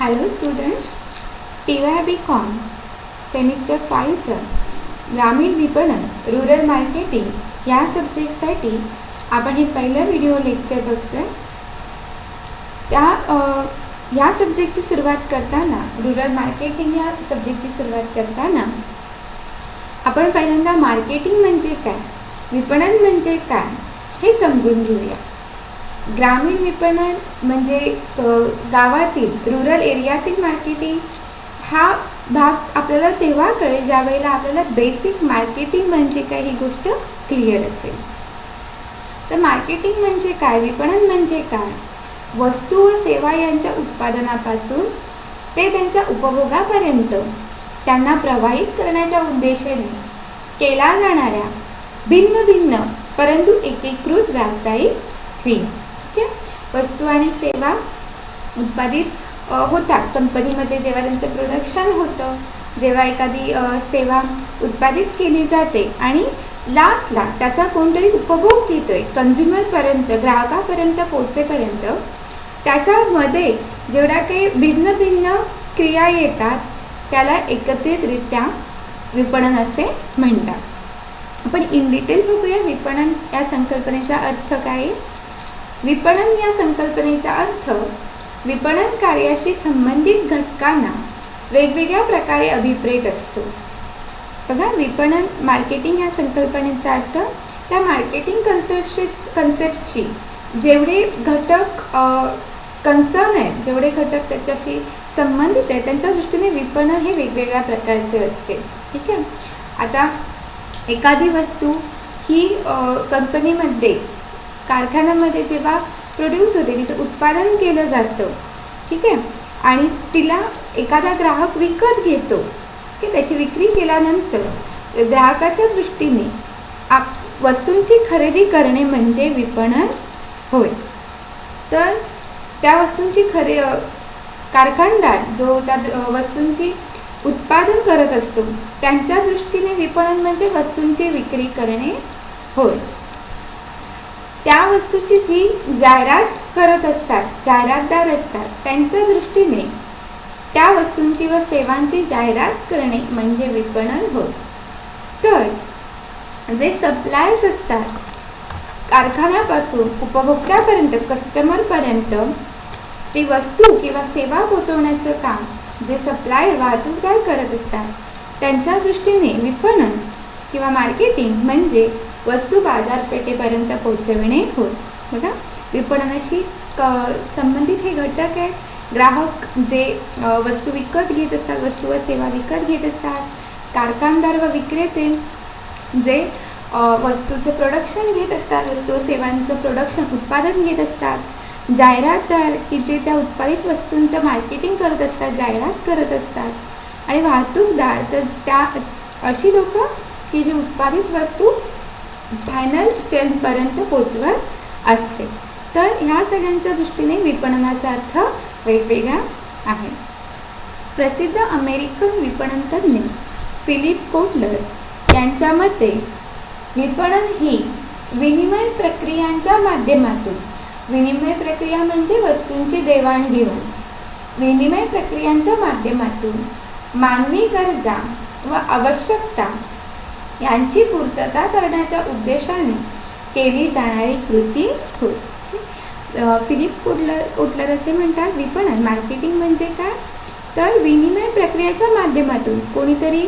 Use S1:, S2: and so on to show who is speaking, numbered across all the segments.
S1: Hello students, TYB.com semester 5चं ग्रामीण विपणन rural marketing या सब्जेक्टसाठी आपण हे पहिलं व्हिडिओ लेक्चर बघतोय. या सब्जेक्टची सुरुवात करताना, रुरल मार्केटिंग या सब्जेक्टची सुरुवात करताना आपण पहिल्यांदा मार्केटिंग म्हणजे काय, विपणन म्हणजे काय हे समजून घेऊया. ग्रामीण विपणन म्हणजे गावातील रुरल एरियातील मार्केटिंग हा भाग आपल्याला तेव्हा कळेल ज्या वेळेला आपल्याला बेसिक मार्केटिंग म्हणजे काय ही गोष्ट क्लिअर असेल. तर मार्केटिंग म्हणजे काय, विपणन म्हणजे काय, वस्तू व सेवा यांच्या उत्पादनापासून ते त्यांच्या उपभोगापर्यंत त्यांना प्रवाहित करण्याच्या उद्देशाने केला जाणाऱ्या भिन्न भिन्न परंतु एकीकृत व्यावसायिक क्रिया. वस्तू आणि सेवा उत्पादित होतात कंपनीमध्ये. जेव्हा त्यांचं प्रोडक्शन होतं, जेव्हा एखादी सेवा उत्पादित केली जाते आणि लास्टला त्याचा कोणतरी उपभोग घेतोय, कन्झ्युमरपर्यंत, ग्राहकापर्यंत पोहोचेपर्यंत त्याच्यामध्ये जेवढ्या काही भिन्न भिन्न क्रिया येतात त्याला एकत्रितरित्या विपणन असे म्हणतात. आपण इन डिटेल बघूया विपणन या संकल्पनेचा अर्थ काय. विपणन या संकल्पनेचा अर्थ विपणन कार्याशी संबंधित घटकांना वेगवेगळ्या प्रकारे अभिप्रेत असतो. बघा, विपणन मार्केटिंग या संकल्पनेचा अर्थ त्या मार्केटिंग कन्सेप्टशी जेवढे घटक कन्सर्न आहेत, जेवढे घटक त्याच्याशी संबंधित आहेत त्यांच्या दृष्टीने विपणन हे वेगवेगळ्या प्रकारचे असते. ठीक आहे. आता एखादी वस्तू ही कंपनीमध्ये, कारखान्यामध्ये जेव्हा प्रोड्यूस होते, तिचं उत्पादन केलं जातं, ठीक आहे, आणि तिला एखादा ग्राहक विकत घेतो, की त्याची विक्री केल्यानंतर ग्राहकाच्या दृष्टीने वस्तूंची खरेदी करणे म्हणजे विपणन होय. तर त्या वस्तूंची कारखानदार जो त्या वस्तूंची उत्पादन करत असतो त्यांच्या दृष्टीने विपणन म्हणजे वस्तूंची विक्री करणे होय. त्या वस्तूची जी जाहिरात करत असतात, जाहिरातदार असतात, त्यांच्या दृष्टीने त्या वस्तूंची व सेवांची जाहिरात करणे म्हणजे विपणन होय. तर जे सप्लायर्स असतात, कारखान्यापासून उपभोक्त्यापर्यंत, कस्टमरपर्यंत ती वस्तू किंवा सेवा पोचवण्याचं काम जे सप्लायर, वाहतूकदार करत असतात त्यांच्या दृष्टीने विपणन किंवा मार्केटिंग म्हणजे वस्तू बाजारपेठेपर्यंत पोहोचविणे होय. बघा, विपणनाशी संबंधित हे घटक आहेत. ग्राहक जे वस्तू विकत घेत असतात, वस्तू व सेवा विकत घेत असतात, कारखानदार व विक्रेते जे वस्तूचं प्रोडक्शन घेत असतात, वस्तू व सेवांचं प्रोडक्शन, उत्पादन घेत असतात, जाहिरातदार की जे त्या उत्पादित वस्तूंचं मार्केटिंग करत असतात, जाहिरात करत असतात, आणि वाहतूकदार तर त्या अशी लोकं की जी उत्पादित वस्तू फायनल चेनपर्यंत पोचवत असते. तर ह्या सगळ्यांच्या दृष्टीने विपणनाचा अर्थ वेगवेगळा आहे. प्रसिद्ध अमेरिकन विपणन तज्ज्ञ फिलिप कोटलर यांच्या मते विपणन ही विनिमय प्रक्रियांच्या माध्यमातून, विनिमय प्रक्रिया म्हणजे वस्तूंची देवाणघेवाण, विनिमय प्रक्रियांच्या माध्यमातून मानवी गरजा व आवश्यकता यांची पूर्तता करण्याच्या उद्देशाने केली जाणारी कृती होय. फिलिप कोटलर असे म्हणतात, विपणन मार्केटिंग म्हणजे काय, तर विनिमय प्रक्रियेच्या माध्यमातून कोणीतरी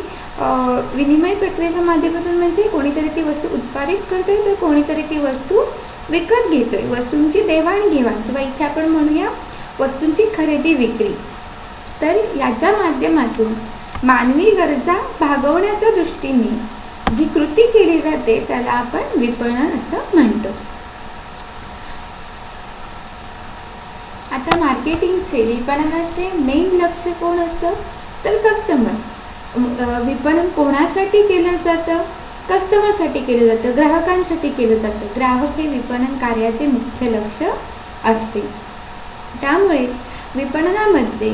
S1: विनिमय प्रक्रियेच्या माध्यमातून म्हणजे कोणीतरी ती वस्तू उत्पादित करतोय तर कोणीतरी ती वस्तू विकत घेतोय, वस्तूंची देवाणघेवाण किंवा इथे आपण म्हणूया वस्तूंची खरेदी विक्री. तर याच्या माध्यमातून मानवी गरजा भागवण्याच्या दृष्टीने जी कृती केली जाते त्याला आपण विपणन असं म्हणतो. आता मार्केटिंगचे, विपणनाचे मेन लक्ष कोण असतं तर कस्टमर. विपणन कोणासाठी केलं जातं, कस्टमरसाठी केलं जातं, ग्राहकांसाठी केलं जातं. ग्राहक हे विपणन कार्याचे मुख्य लक्ष असते. त्यामुळे विपणनामध्ये,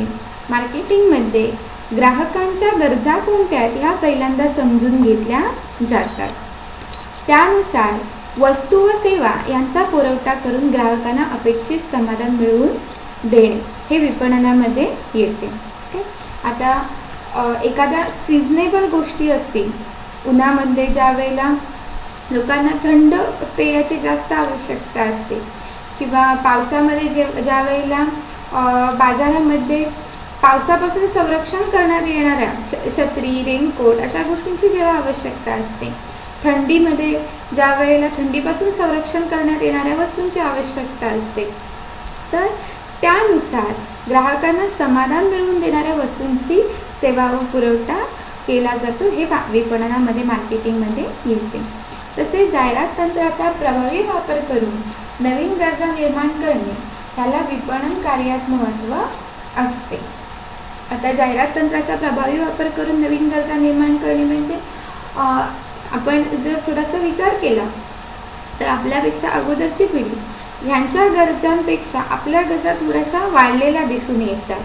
S1: मार्केटिंगमध्ये ग्राहकांच्या गरजा कोणत्या आहेत ह्या पहिल्यांदा समजून घेतल्या जातात. त्यानुसार वस्तू व सेवा यांचा पुरवठा करून ग्राहकांना अपेक्षित समाधान मिळवून देणे. हे विपणनामध्ये येते. ओके. आता एखाद्या सिजनेबल गोष्टी असतील, उन्हामध्ये ज्या वेळेला लोकांना थंड पेयाची जास्त आवश्यकता असते, किंवा पावसामध्ये ज्या वेळेला बाजारामध्ये पावसापासून संरक्षण करण्यात येणाऱ्या छत्री, रेनकोट अशा गोष्टींची जेव्हा आवश्यकता असते, थंडीमध्ये ज्या वेळेला थंडीपासून संरक्षण करण्यात येणाऱ्या वस्तूंची आवश्यकता असते, तर त्यानुसार ग्राहकांना समाधान मिळवून देणाऱ्या वस्तूंची सेवा व पुरवठा केला जातो. हे विपणनामध्ये, मार्केटिंगमध्ये येते. तसेच जाहिरात तंत्राचा प्रभावी वापर करून नवीन गरजा निर्माण करणे ह्याला विपणन कार्यात महत्त्व असते. आता जाहिरात तंत्राचा प्रभावी वापर करून नवीन गरजा निर्माण करणे म्हणजे आपण जर थोडासा विचार केला तर आपल्यापेक्षा अगोदरची पिढी ह्यांच्या गरजांपेक्षा आपल्या गरजा थोड्याशा वाढलेल्या दिसून येतात.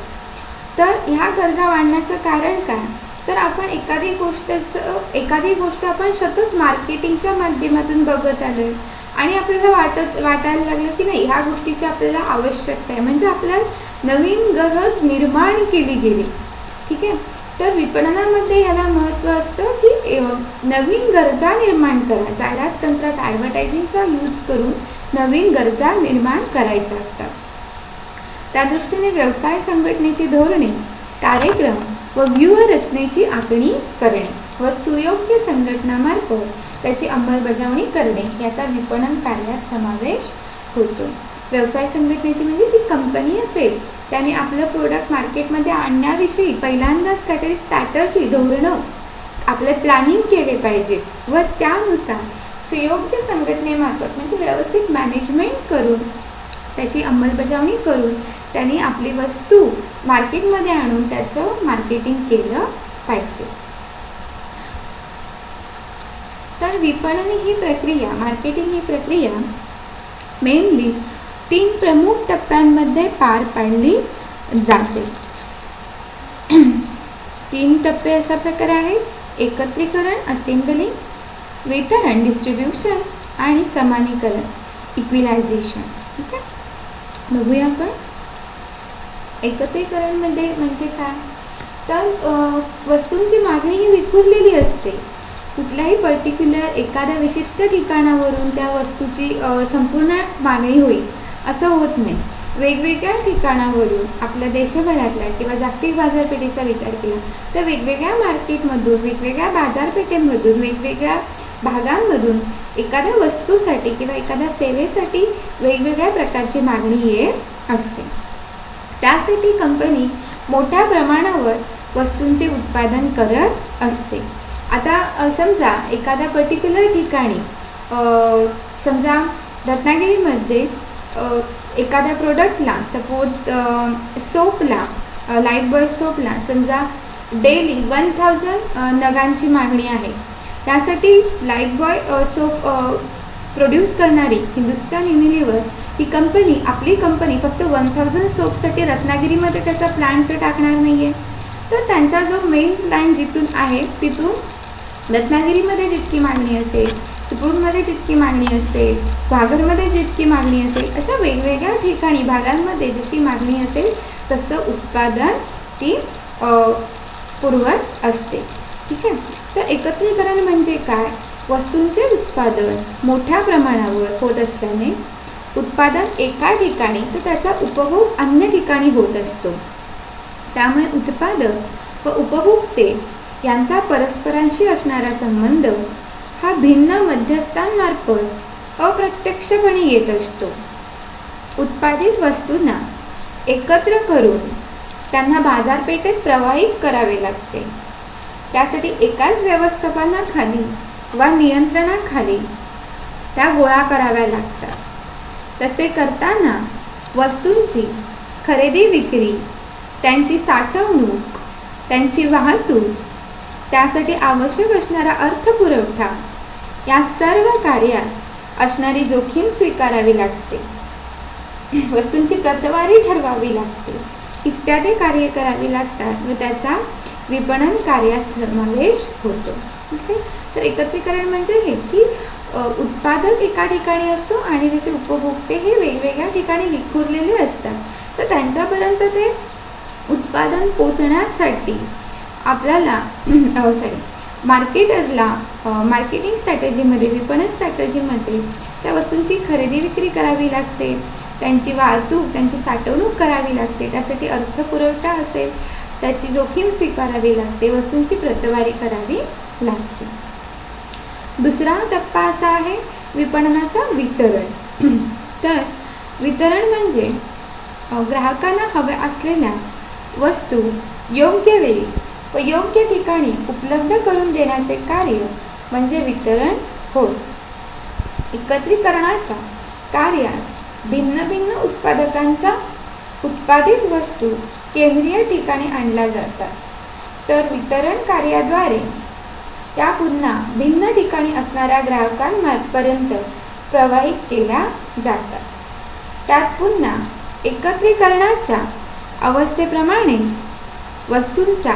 S1: तर ह्या गरजा वाढण्याचं कारण काय, तर आपण एखादी गोष्ट आपण सतत मार्केटिंगच्या माध्यमातून बघत आलो आहे आणि आपल्याला वाटायला लागलं की नाही, ह्या गोष्टीची आपल्याला आवश्यकता आहे, म्हणजे आपल्याला नवीन गरज निर्माण केली गेली. ठीक आहे. तर विपणनामध्ये ह्याला महत्त्व असतं की नवीन गरजा निर्माण करा. जाहिरात तंत्राचा, ॲडव्हर्टायझिंगचा यूज करून नवीन गरजा निर्माण करायच्या असतात. त्या दृष्टीने व्यवसाय संघटनेची धोरणे, कार्यक्रम व व्यूहरचनेची आखणी करणे व सुयोग्य संघटनामार्फत त्याची अंमलबजावणी करणे याचा विपणन कार्यात समावेश होतो. व्यवसाय संघटनेची म्हणजे जी कंपनी असेल त्याने आपलं प्रोडक्ट मार्केटमध्ये आणण्याविषयी पहिल्यांदाच काहीतरी स्ट्रॅटर्जी, धोरणं आपले प्लॅनिंग केले पाहिजे व त्यानुसार सुयोग्य संघटनेमार्फत म्हणजे व्यवस्थित मॅनेजमेंट करून त्याची अंमलबजावणी करून त्यांनी आपली वस्तू मार्केटमध्ये आणून त्याचं मार्केटिंग केलं पाहिजे. तर विपणन ही प्रक्रिया, मार्केटिंग ही प्रक्रिया मेनली 3 प्रमुख टप्प्यांमध्ये पार पाडली जाते. 3 टप्पे अशा प्रकारे आहेत: एकत्रीकरण, असेंबलिंग, वितरण, डिस्ट्रीब्युशन आणि समानीकरण, इक्विलायझेशन. ठीक आहे. बघूया आपण एकत्रीकरणमध्ये म्हणजे काय. तर वस्तूंची मागणी ही विखुरलेली असते. कुठल्याही पर्टिक्युलर एखाद्या विशिष्ट ठिकाणावरून त्या वस्तूची संपूर्ण मागणी होईल असं होत नाही. वेगवेगळ्या ठिकाणावरून आपल्या देशभरातल्या किंवा जागतिक बाजारपेठेचा विचार केला तर वेगवेगळ्या मार्केटमधून, वेगवेगळ्या बाजारपेठेमधून, वेगवेगळ्या भागांमधून एखाद्या वस्तूसाठी किंवा एखाद्या सेवेसाठी वेगवेगळ्या प्रकारची मागणी येत असते. त्यासाठी कंपनी मोठ्या प्रमाणावर वस्तूंचे उत्पादन करत असते. आता समजा एखाद्या पर्टिक्युलर ठिकाणी, समजा रत्नागिरीमध्ये एखाद्या प्रोडक्टला, सपोज सोपला, लाईफबॉय सोपला समजा डेली 1000 नगांची मागणी आहे. त्यासाठी लाईफबॉय सोप प्रोड्यूस करणारी हिंदुस्तान युनिलिव्हर ही कंपनी, आपली कंपनी फक्त 1000 सोपसाठी रत्नागिरीमध्ये त्याचा प्लांट टाकणार नाही आहे. तर त्यांचा जो मेन प्लांट जिथून आहे तिथून रत्नागिरीमध्ये जितकी मागणी असेल, चिपळूणमध्ये जितकी मागणी असेल, घागरमध्ये जितकी मागणी असेल, अशा वेगवेगळ्या ठिकाणी, भागांमध्ये जशी मागणी असेल तसं उत्पादन ती पुरवत असते. ठीक आहे. तर एकत्रीकरण म्हणजे काय, वस्तूंचे उत्पादन मोठ्या प्रमाणावर होत असल्याने उत्पादन एका ठिकाणी तर त्याचा उपभोग अन्य ठिकाणी होत असतो. त्यामुळे उत्पादक व उपभोक्ते यांचा परस्परांशी असणारा संबंध हा भिन्न मध्यस्थांमार्फत अप्रत्यक्षपणे येत असतो. उत्पादित वस्तूंना एकत्र करून त्यांना बाजारपेठेत प्रवाहित करावे लागते. त्यासाठी एकाच व्यवस्थापनाखाली वा नियंत्रणाखाली त्या गोळा कराव्या लागतात. तसे करताना वस्तूंची खरेदी विक्री, त्यांची साठवणूक, त्यांची वाहतूक, त्यासाठी आवश्यक असणारा अर्थपुरवठा या सर्व कार्यात असणारी जोखीम स्वीकारावी लागते. वस्तूंची प्रतवारी ठरवावी लागते, इत्यादी कार्य करावी लागतात व त्याचा विपणन कार्यात समावेश होतो. ठीक आहे. तर एकत्रीकरण म्हणजे हे की उत्पादक एका ठिकाणी असतो आणि त्याचे उपभोक्ते हे वेगवेगळ्या ठिकाणी विखुरलेले असतात. तर त्यांच्यापर्यंत ते उत्पादन पोचण्यासाठी आपल्याला मार्केटिंग स्ट्रॅटेजीमध्ये, विपणन स्ट्रॅटेजीमध्ये त्या वस्तूंची खरेदी विक्री करावी लागते, त्यांची वाहतूक, त्यांची साठवणूक करावी लागते, त्यासाठी अर्थपुरवठा असेल त्याची जोखीम स्वीकारावी लागते, वस्तूंची प्रतवारी करावी लागते. दुसरा टप्पा असा आहे विपणनाचा वितरण. तर वितरण म्हणजे ग्राहकांना हव्या असलेल्या वस्तू योग्य वेळी व योग्य ठिकाणी उपलब्ध करून देण्याचे कार्य म्हणजे वितरण होय. एकत्रीकरणाच्या कार्यात भिन्न भिन्न उत्पादकांच्या उत्पादित वस्तू केंद्रीय ठिकाणी आणल्या जातात. तर वितरण कार्याद्वारे त्या पुन्हा भिन्न ठिकाणी असणाऱ्या ग्राहकांपर्यंत प्रवाहित केल्या जातात. त्यात पुन्हा एकत्रीकरणाच्या अवस्थेप्रमाणेच वस्तूंचा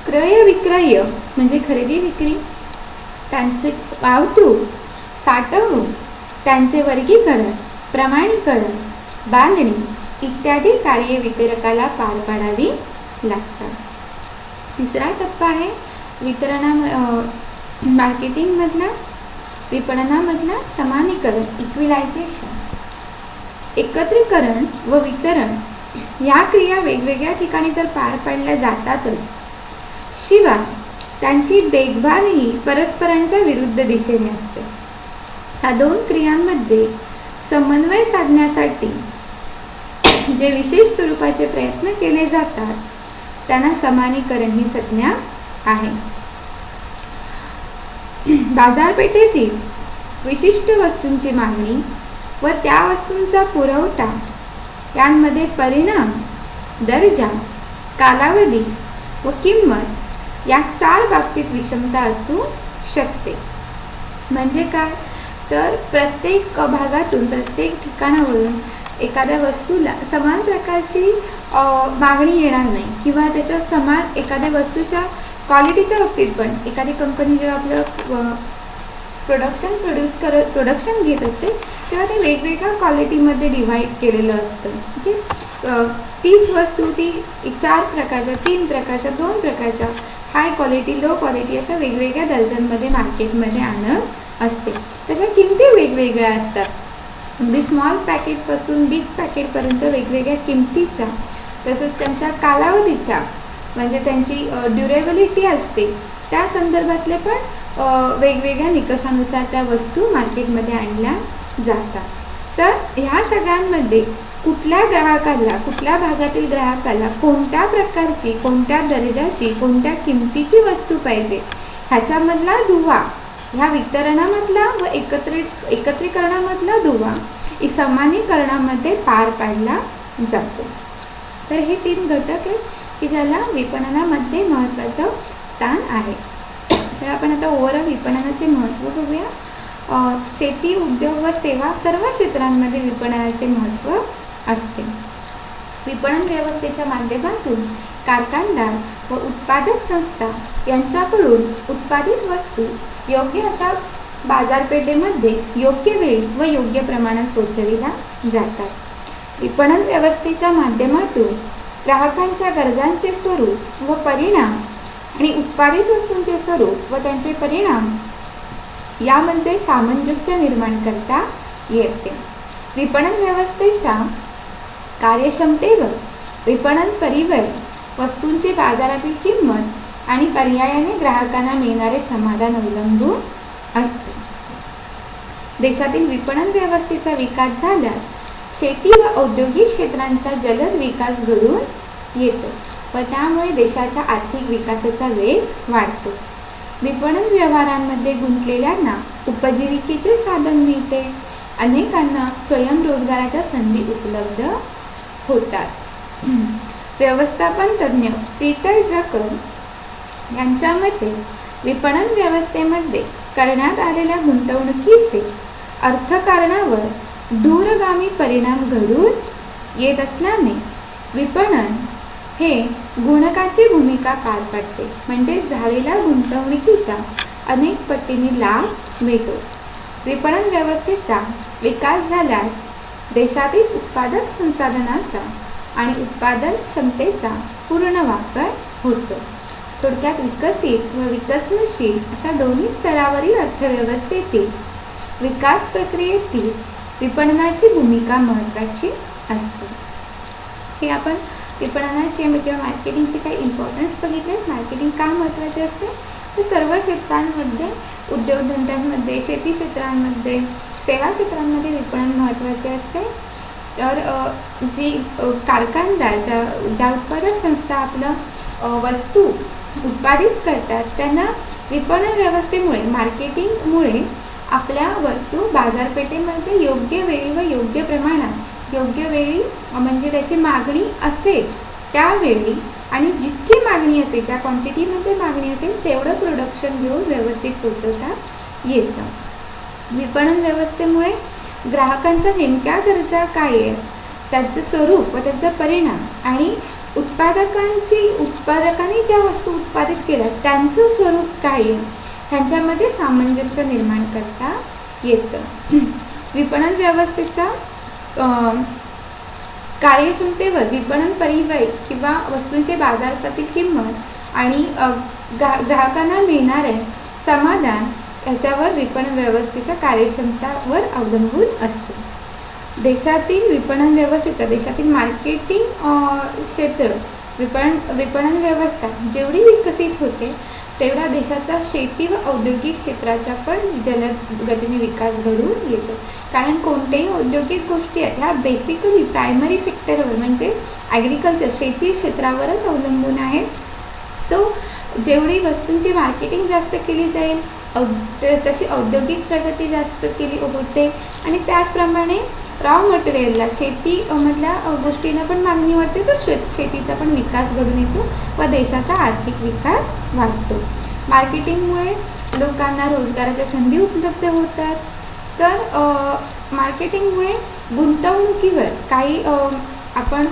S1: क्रय विक्रय म्हणजे खरेदी विक्री, त्यांचे वाहतूक, साठवणूक, त्यांचे वर्गीकरण, प्रमाणीकरण, बांधणी इत्यादी कार्ये वितरकाला पार पाडावी लागतात. तिसरा टप्पा आहे विपणनामधला समानीकरण, इक्विलायझेशन. एकत्रीकरण व वितरण या क्रिया वेगवेगळ्या ठिकाणी तर पार पाडल्या जातातच, शिवाय त्यांची देखभालही परस्परांच्या विरुद्ध दिशेने असते. ह्या दोन क्रियांमध्ये समन्वय साधण्यासाठी जे विशेष स्वरूपाचे प्रयत्न केले जातात त्यांना समानीकरण ही संज्ञा आहे. बाजारपेठेतील विशिष्ट वस्तूंची मागणी व त्या वस्तूंचा पुरवठा यांमध्ये परिणाम, दर्जा, कालावधी व किंमत या 4 बाबतीत विषमता असू शकते. म्हणजे काय, तर प्रत्येक भागातून, प्रत्येक ठिकाणावरून एखाद्या वस्तूला समान प्रकारची मागणी येणार नाही, किंवा त्याच्या समान एखाद्या वस्तूच्या क्वालिटीच्या बाबतीत पण एखादी कंपनी जेव्हा आपलं प्रोडक्शन घेत असते तेव्हा ते वेगवेगळ्या क्वालिटीमध्ये डिव्हाइड केलेलं असतं. ओके, तीच वस्तू ती 4 प्रकारच्या, 3 प्रकारच्या, 2 प्रकारच्या, हाय क्वालिटी, लो क्वालिटी अशा वेगवेगळ्या दर्जांमध्ये मार्केटमध्ये आणत असते. त्याच्या किमती वेगवेगळ्या असतात. अगदी स्मॉल पॅकेटपासून बिग पॅकेटपर्यंत वेगवेगळ्या किमतीच्या, तसंच त्यांच्या कालावधीच्या म्हणजे त्यांची ड्युरेबिलिटी असते त्या संदर्भातले पण वेगवेगळ्या निकषानुसार त्या वस्तू मार्केटमध्ये आणल्या जातात. तर ह्या सगळ्यांमध्ये कुठल्या ग्राहकाला, कुठल्या भागातील ग्राहकाला कोणत्या प्रकारची, कोणत्या दर्जाची, कोणत्या किमतीची वस्तू पाहिजे ह्याच्यामधला दुवा, ह्या वितरणामधला व एकत्रीकरणामधला दुवा समानीकरणामध्ये पार पाडला जातो. तर हे 3 घटक आहेत की ज्याला विपणनामध्ये महत्त्वाचं स्थान आहे. तर आपण आता ओव्हरऑल विपणनाचे महत्त्व बघूया. शेती, उद्योग व सेवा सर्व क्षेत्रांमध्ये विपणनाचे महत्त्व असते. विपणन व्यवस्थेच्या माध्यमातून कारखानदार व उत्पादक संस्था यांच्याकडून उत्पादित वस्तू योग्य अशा बाजारपेठेमध्ये योग्य वेळी व योग्य प्रमाणात पोहोचविल्या जातात. विपणन व्यवस्थेच्या माध्यमातून ग्राहकांच्या गरजांचे स्वरूप व परिणाम आणि उत्पादित वस्तूंचे स्वरूप व त्यांचे परिणाम यामध्ये सामंजस्य निर्माण करता येते. विपणन व्यवस्थेच्या कार्यक्षमतेवर विपणन परिव्यय, वस्तूंची बाजारातील किंमत आणि पर्यायाने ग्राहकांना मिळणारे समाधान अवलंबून असते. देशातील विपणन व्यवस्थेचा विकास झाल्यास शेती व औद्योगिक क्षेत्रांचा जलद विकास घडून येतो व त्यामुळे देशाच्या आर्थिक विकासाचा वेग वाढतो. विपणन व्यवहारांमध्ये गुंतलेल्यांना उपजीविकेचे साधन मिळते. अनेकांना स्वयंरोजगाराच्या संधी उपलब्ध होतात. व्यवस्थापन तज्ज्ञ पीटर ड्रकर यांच्या मते विपणन व्यवस्थेमध्ये करण्यात आलेल्या गुंतवणुकीचे अर्थकारणावर दूरगामी परिणाम घडून येत असल्याने विपणन हे गुणकाची भूमिका पार पाडते. म्हणजे झालेल्या गुंतवणुकीचा अनेक पटीने लाभ मिळतो. विपणन व्यवस्थेचा विकास झाल्यास देशातील उत्पादक संसाधनांचा आणि उत्पादन क्षमतेचा पूर्ण वापर होतो. थोडक्यात विकसित व विकसनशील अशा दोन्ही स्तरावरील अर्थव्यवस्थेतील विकास प्रक्रियेतील विपणनाची भूमिका महत्त्वाची असते. हे आपण विपणनाचे किंवा मार्केटिंगचे काही इम्पॉर्टन्स बघितले. मार्केटिंग का महत्त्वाचे असते तर सर्व क्षेत्रांमध्ये, उद्योगधंद्यांमध्ये, शेती क्षेत्रांमध्ये, सेवा क्षेत्रांमध्ये विपणन महत्त्वाचे असते. तर जी कारखानदार ज्या उत्पादक संस्था आपलं वस्तू उत्पादित करतात त्यांना विपणन व्यवस्थेमुळे, मार्केटिंगमुळे आपल्या वस्तू बाजारपेठेमध्ये योग्य वेळी व योग्य प्रमाणात, योग्य वेळी म्हणजे त्याची मागणी असेल त्यावेळी आणि जितकी मागणी असेल, ज्या क्वांटिटीमध्ये मागणी असेल तेवढं प्रोडक्शन घेऊन व्यवस्थित पोचवता येतं. विपणन व्यवस्थेमुळे ग्राहकांच्या नेमक्या गरजा काय आहेत, त्याचं स्वरूप व त्याचा परिणाम आणि उत्पादकांनी ज्या वस्तू उत्पादित केल्या त्यांचं स्वरूप काय आहे ह्यांच्यामध्ये सामंजस्य निर्माण करता येतं. विपणन व्यवस्थेचा कार्यक्षमतेवर विपणन परिव्यय किंवा वस्तूंची बाजारातील किंमत आणि ग्राहकांना मिळणारे समाधान याच्यावर विपणन व्यवस्थेच्या कार्यक्षमतावर अवलंबून असते. देशातील विपणन व्यवस्थेचा, देशातील मार्केटिंग क्षेत्र, विपणन व्यवस्था जेवढी विकसित होते तेवढा देशाचा शेती व औद्योगिक क्षेत्राचा पण जलद गतीने विकास घडून येतो. कारण कोणत्याही औद्योगिक गोष्टी आहेत ह्या बेसिकली प्रायमरी सेक्टरवर म्हणजे ॲग्रिकल्चर, शेती क्षेत्रावरच अवलंबून आहेत. सो जेवढी वस्तूंची मार्केटिंग जास्त केली जाईल तशी औद्योगिक प्रगती जास्त केली होते आणि त्याचप्रमाणे रॉ मटेरियलला, शेतीमधल्या गोष्टींना पण मागणी वाढते, तर शेतीचा पण विकास घडून येतो व देशाचा आर्थिक विकास वाढतो. मार्केटिंगमुळे लोकांना रोजगाराच्या संधी उपलब्ध होतात. तर मार्केटिंगमुळे गुंतवणुकीवर काही आपण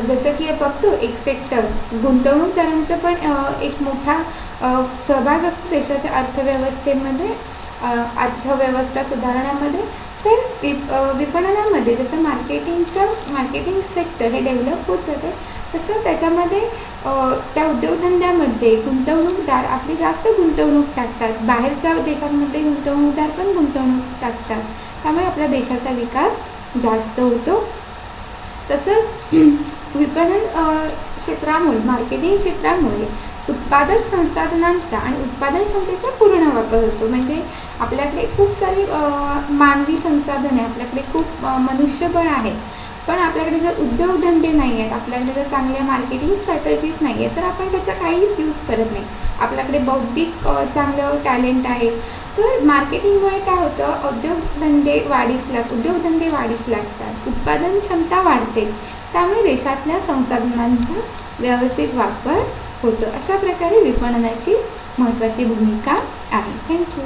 S1: जसं की बघतो एक सेक्टर गुंतवणूकदारांचा पण एक मोठा सहभाग असतो देशाच्या अर्थव्यवस्थेमध्ये, अर्थव्यवस्था सुधारण्यामध्ये. तर विपणनामध्ये जसं मार्केटिंग सेक्टर हे डेव्हलप होत जाते तसं त्याच्यामध्ये त्या उद्योगधंद्यामध्ये गुंतवणूकदार आपली जास्त गुंतवणूक टाकतात, बाहेरच्या देशांमध्ये गुंतवणूकदार पण गुंतवणूक टाकतात, त्यामुळे आपल्या देशाचा विकास जास्त होतो. तसंच विपणन क्षेत्रामुळे, मार्केटिंग क्षेत्रामुळे उत्पादक संसाधनांचा आणि उत्पादन क्षमतेचा पूर्ण वापर होतो. म्हणजे आपल्याकडे खूप सारी मानवी संसाधने, आपल्याकडे खूप मनुष्यबळ आहे, पण आपल्याकडे जर उद्योगधंदे नाही आहेत, आपल्याकडे जर चांगल्या मार्केटिंग स्ट्रॅटेजीज नाही आहेत तर आपण त्याचा काहीच यूज करत नाही. आपल्याकडे बौद्धिक चांगलं टॅलेंट आहे, तर मार्केटिंगमुळे काय होतं, उद्योगधंदे वाढीस लागतात, उत्पादन क्षमता वाढते, त्यामुळे देशातल्या संसाधनांचा व्यवस्थित वापर होतो. अशा प्रकारे विपणनाची महत्त्वाची भूमिका आहे. थँक्यू.